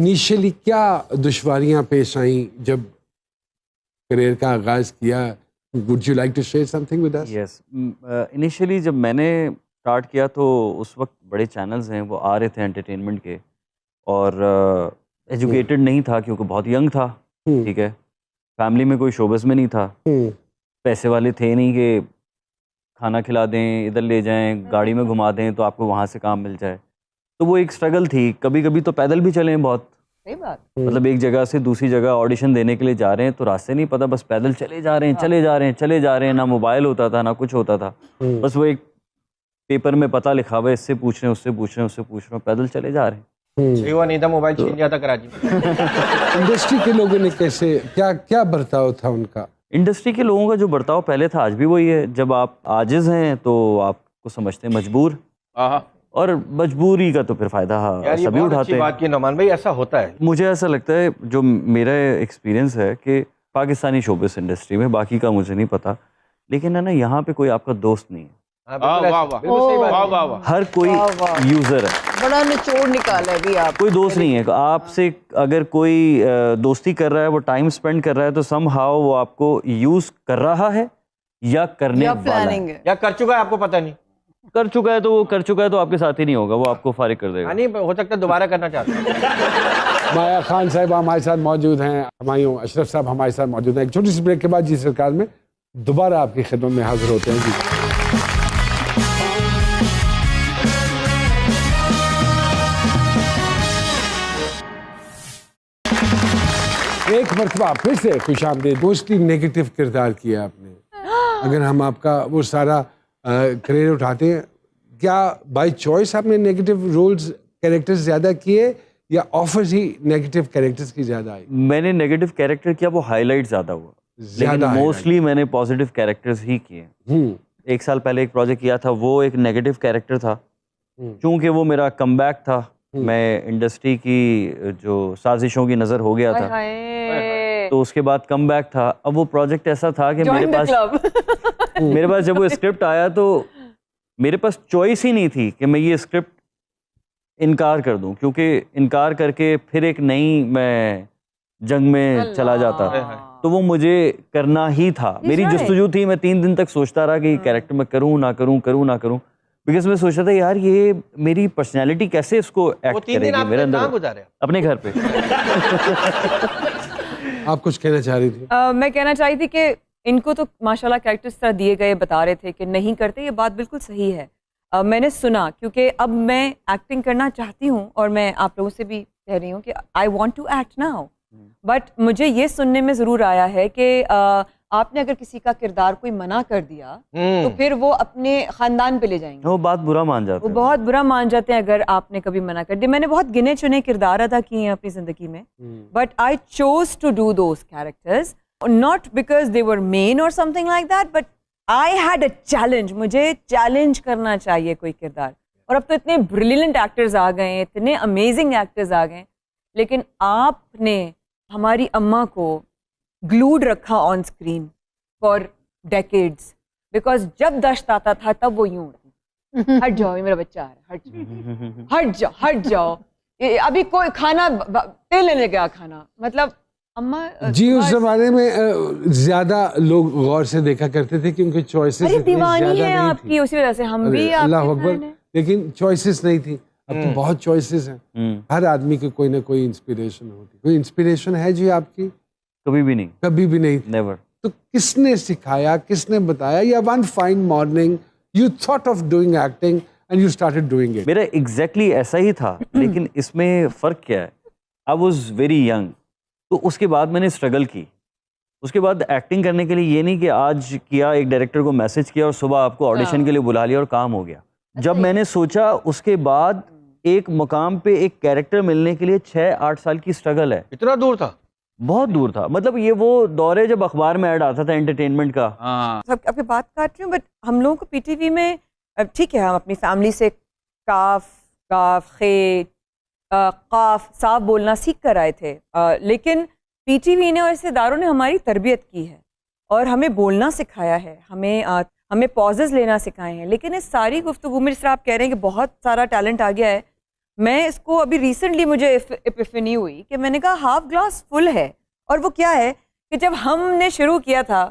Initially क्या दुश्वारियां पेश आई जब करियर का आगाज किया? Would you like to share something with us? Yes, initially जब मैंने स्टार्ट किया तो उस वक्त बड़े चैनल्स हैं वो आ रहे थे एंटरटेनमेंट के, और एजुकेटेड नहीं था क्योंकि बहुत यंग था, ठीक है। फैमिली में कोई शोबस में नहीं था, पैसे वाले थे नहीं कि खाना खिला दें, इधर ले जाएं, गाड़ी में घुमा दें तो आपको वहाँ से काम मिल जाए। तो वो एक स्ट्रगल थी। कभी कभी तो पैदल भी चले बहुत, सही बात। मतलब एक जगह से दूसरी जगह ऑडिशन देने के लिए जा रहे हैं तो रास्ते नहीं पता, बस पैदल चले जा रहे हैं, चले जा रहे हैं, चले जा रहे हैं। ना मोबाइल होता था ना कुछ होता था, बस वो एक पेपर में पता लिखा हुआ है, इससे पूछ रहे हैं, उससे पूछ रहे हैं, उससे पूछ रहे हैं, पैदल चले जा रहे हैं। सही हुआ नहीं था, मोबाइल छीन लिया था कराची में। इंडस्ट्री के लोगों ने कैसे, क्या क्या बर्ताव था उनका? इंडस्ट्री के लोगों का जो बर्ताव पहले था आज भी वही है। जब आप आजिज हैं तो आपको समझते हैं मजबूर, और मजबूरी का तो फिर फायदा सभी उठाते हैं। बात की नमान भाई, ऐसा होता है। मुझे ऐसा लगता है, जो मेरा एक्सपीरियंस है कि पाकिस्तानी शोबिस इंडस्ट्री में, बाकी का मुझे नहीं पता, लेकिन है ना, यहाँ पे कोई आपका दोस्त नहीं है। हर कोई यूजर है। बड़ा निचोड़ निकाला है भी आप। कोई दोस्त नहीं है आपसे। अगर कोई दोस्ती कर रहा है, वो टाइम स्पेंड कर रहा है, तो समहाउ वो आपको यूज कर रहा है या करने वाला है, या कर चुका है, आपको पता नहीं। कर चुका है तो वो कर चुका है, तो आपके साथ ही नहीं होगा, वो आपको फारिग कर देगा। नहीं, हो सकता है दोबारा करना चाहता है। माया खान साहब हमारे साथ मौजूद हैं, हुमायूं अशरफ साहब हमारे साथ मौजूद हैं। एक छोटी सी ब्रेक के बाद जी सरकार में दोबारा आपकी खिदमत में हाजिर होते हैं जी। एक मरतबा फिर से खुशामदीद। मोस्टली नेगेटिव किरदार किया आपने। अगर हम आपका वो सारा करियर उठाते हैं, क्या बाय चॉइस आपने नेगेटिव रोल्स कैरेक्टर्स ज़्यादा किए या ऑफर्स ही नेगेटिव कैरेक्टर्स की ज़्यादा आई? मैंने नेगेटिव कैरेक्टर किया, वो हाईलाइट ज़्यादा हुआ, लेकिन मोस्टली मैंने पॉजिटिव कैरेक्टर्स ही किए। एक साल पहले एक प्रोजेक्ट किया था, वो एक नेगेटिव कैरेक्टर था। चूँकि वो मेरा कमबैक था, मैं इंडस्ट्री की जो साजिशों की नज़र हो गया था, तो उसके बाद कमबैक था। अब वो प्रोजेक्ट ऐसा था कि मेरे पास जब वो स्क्रिप्ट आया तो मेरे पास चॉइस ही नहीं थी कि मैं ये स्क्रिप्ट इनकार कर दूं, क्योंकि इनकार करके फिर एक नई मैं जंग में चला जाता, तो वो मुझे करना ही था। मेरी जस्तजू थी, मैं 3 दिन तक सोचता रहा कि कैरेक्टर मैं करूं ना करूं, करूं ना करूं, बिकॉज मैं सोचता था यार ये मेरी पर्सनैलिटी कैसे इसको एक्ट करेगी मेरे अंदर, अपने घर पे। आप कुछ कहना चाह रही थी? मैं कहना चाह रही थी कि इनको तो माशाल्लाह कैरेक्टर्स तरह दिए गए, बता रहे थे कि नहीं करते, ये बात बिल्कुल सही है। मैंने सुना, क्योंकि अब मैं एक्टिंग करना चाहती हूँ और मैं आप लोगों से भी कह रही हूँ कि I want to act now, but मुझे ये सुनने में ज़रूर आया है कि आपने अगर किसी का किरदार कोई मना कर दिया तो फिर वो अपने ख़ानदान पे ले जाएंगे, वो बात बुरा मान जाते हैं, वो बहुत बुरा मान जाते हैं अगर आपने कभी मना कर दिया। मैंने बहुत गिने चुने किरदार अदा किए हैं अपनी ज़िंदगी में, but I chose to do those characters, not because they were men और something like that, but I had a challenge. मुझे चैलेंज करना चाहिए कोई किरदार। और अब तो इतने ब्रिलियंट एक्टर्स आ गए हैं, इतने अमेजिंग एक्टर्स आ गए, लेकिन आपने हमारी अम्मा को ग्लूड रखा on screen for decades, because जब दश्त आता था तब वो यूं होती, हट जाओ ये मेरा बच्चा आ रहा है, हट जाओ, हट जाओ, हट जाओ, अभी कोई खाना तेल लेने गया खाना, मतलब अम्मा जी उस जमाने में ज्यादा लोग गौर से देखा करते थे क्योंकि चॉइसेस दीवानी है आपकी, उसी वजह से हम भी अल्लाह अकबर, लेकिन चॉइसेस नहीं थी। अब तो बहुत चॉइसेस हैं, हर आदमी की कोई ना कोई इंस्पिरेशन होती। कोई इंस्पिरेशन है जी आपकी? कभी भी नहीं, कभी भी नहीं, नेवर। तो किसने सिखाया, किसने बताया, या one fine morning you thought of doing acting and you started doing it? मेरा एग्जैक्टली ऐसा ही था, लेकिन इसमें फ़र्क क्या है, आई वॉज वेरी यंग, तो उसके बाद मैंने स्ट्रगल की। उसके बाद एक्टिंग करने के लिए ये नहीं कि आज किया, एक डायरेक्टर को मैसेज किया और सुबह आपको ऑडिशन के लिए बुला लिया और काम हो गया। जब मैंने सोचा, उसके बाद एक मुकाम पे एक कैरेक्टर मिलने के लिए 6-8 साल की स्ट्रगल है। इतना दूर था? बहुत दूर था, मतलब ये वो दौर है जब अखबार में ऐड आता था एंटरटेनमेंट का। सब आपकी बात काट रही हूँ, बट हम लोगों को पीटीवी में, ठीक है, हम अपनी फैमिली से काफ काफ खे काफ साफ बोलना सीख कर आए थे, लेकिन पीटीवी ने और इस इदारों ने हमारी तरबियत की है और हमें बोलना सिखाया है, हमें पॉजेस लेना सिखाए हैं। लेकिन इस सारी गुफ्तगू में, जिस तरह आप कह रहे हैं कि बहुत सारा टैलेंट आ गया है, मैं इसको अभी रिसेंटली मुझे एपिफनी हुई कि मैंने कहा हाफ ग्लास फुल है। और वो क्या है कि जब हमने शुरू किया था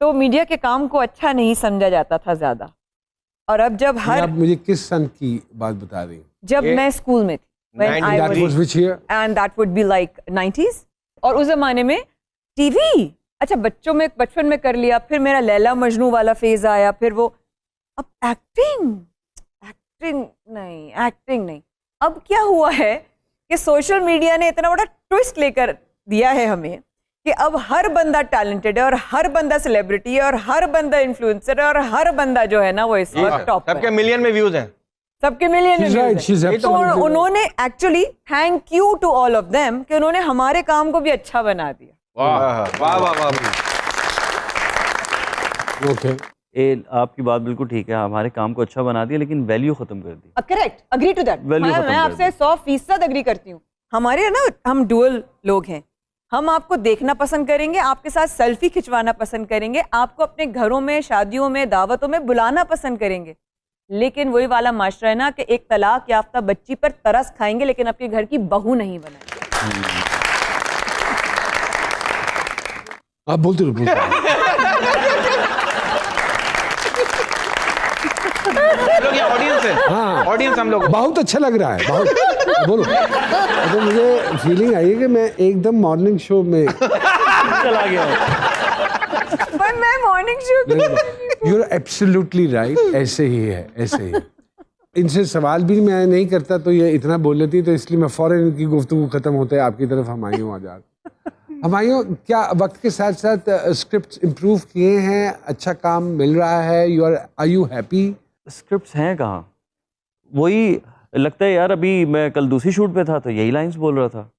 तो मीडिया के काम को अच्छा नहीं समझा जाता था ज़्यादा, और अब जब हर आप मुझे किस सन की बात बता रही हैं? जब मैं स्कूल में थी when I That was which year? and that would be like 90s। और उस जमाने में टीवी अच्छा बच्चों में बचपन में कर लिया, फिर मेरा लैला मजनू वाला फेज आया, फिर वो अब एक्टिंग नहीं। अब क्या हुआ है कि सोशल मीडिया ने इतना बड़ा ट्विस्ट लेकर दिया है हमें कि अब हर बंदा टैलेंटेड है और हर बंदा सेलिब्रिटी है और हर बंदा इन्फ्लुएंसर है और हर बंदा जो है ना वो इस वक्त टॉप सबके मिलियन में व्यूज हैं। सबके मिलियन She's right, she's तो absolutely right. उन्होंने actually thank you to all of them कि उन्होंने हमारे काम को भी अच्छा बना दिया। वाह वाह वाह वाह। Okay. आपकी बात बिल्कुल ठीक है, हमारे काम को अच्छा बना दिया लेकिन वैल्यू खत्म कर दी। Correct, agree to that. Value खत्म मैं कर आपसे 100% अग्री करती हूँ। हमारे ना हम डुअल लोग हैं, हम आपको देखना पसंद करेंगे, आपके साथ सेल्फी खिंचवाना पसंद करेंगे, आपको अपने घरों में, शादियों में, दावतों में बुलाना पसंद करेंगे, लेकिन वही वाला माशरा है ना कि एक तलाक याफ्ता बच्ची पर तरस खाएंगे लेकिन आपके घर की बहू नहीं बनाएंगे। आप बोलते रहो। हम लोग ये ऑडियंस है। हाँ। ऑडियंस हम लोग। बहुत अच्छा लग रहा है, बहुत। बोलो। तो मुझे फीलिंग आई है कि मैं एकदम मॉर्निंग शो में चला गया। पर मैं morning show you are absolutely right, ऐसे ही है, ऐसे ही। इनसे सवाल भी मैं नहीं करता तो ये इतना बोल लेती, तो इसलिए मैं फौरन इनकी गुफ्तगू खत्म होते है आपकी तरफ हमायूं आजाद। हमायूं, क्या वक्त के साथ साथ स्क्रिप्ट्स इम्प्रूव किए हैं, अच्छा काम मिल रहा है, आर यू हैप्पी? स्क्रिप्ट्स हैं कहाँ, वही लगता है यार। अभी मैं कल दूसरी शूट पे था तो यही लाइंस बोल रहा था,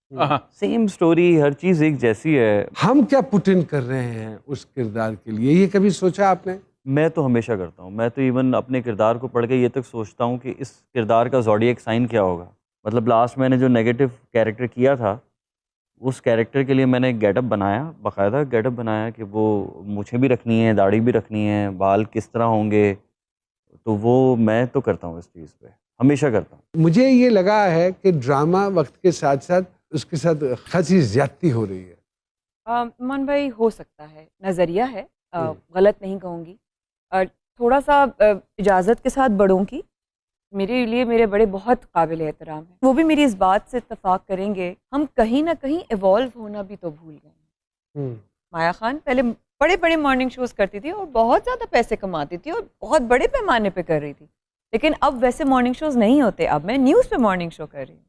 सेम स्टोरी, हर चीज एक जैसी है। हम क्या पुट इन कर रहे हैं उस किरदार के लिए, ये कभी सोचा आपने? मैं तो हमेशा करता हूँ, मैं तो इवन अपने किरदार को पढ़ के ये तक सोचता हूँ कि इस किरदार का ज़ोडिएक साइन क्या होगा। मतलब लास्ट मैंने जो नेगेटिव कैरेक्टर किया था, उस कैरेक्टर के लिए मैंने एक गेटअप बनाया, बाकायदा गेटअप बनाया कि वो मुझे भी रखनी है, दाढ़ी भी रखनी है, बाल किस तरह होंगे, तो वो मैं तो करता हूँ, इस चीज़ पे हमेशा करता हूँ। मुझे ये लगा है कि ड्रामा वक्त के साथ साथ उसके साथ खासी ज्यादती हो रही है। मन भाई हो सकता है, नज़रिया है, गलत नहीं कहूँगी। थोड़ा सा इजाज़त के साथ बड़ों की, मेरे लिए मेरे बड़े बहुत काबिल एहतराम हैं, वो भी मेरी इस बात से इत्तफाक करेंगे, हम कहीं ना कहीं इवॉल्व होना भी तो भूल गए। माया खान पहले बड़े बड़े मॉर्निंग शोज़ करती थी और बहुत ज़्यादा पैसे कमाती थी और बहुत बड़े पैमाने पे कर रही थी, लेकिन अब वैसे मॉर्निंग शोज़ नहीं होते। अब मैं न्यूज़ पे मॉर्निंग शो कर रही हूँ,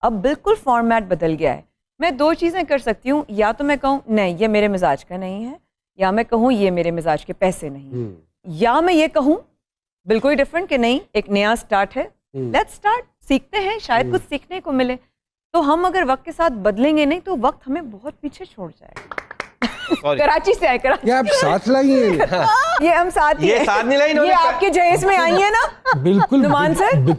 अब बिल्कुल फॉर्मेट बदल गया है। मैं दो चीज़ें कर सकती हूँ, या तो मैं कहूँ नहीं ये मेरे मिजाज का नहीं है, या मैं कहूँ ये मेरे मिजाज के पैसे नहीं हैं, या मैं ये कहूँ बिल्कुल डिफरेंट कि नहीं एक नया स्टार्ट है, लेट्स स्टार्ट, सीखते हैं, शायद कुछ सीखने को मिले। तो हम अगर वक्त के साथ बदलेंगे नहीं तो वक्त हमें बहुत पीछे छोड़ जाएगा। कराची से आए, कराची। क्या आप साथ लाई हैं? ये हम साथ ही ये हैं। साथ नहीं लाई ये इन्होंने। आपके जहेज में आई है ना? बिल्कुल नुमान सर?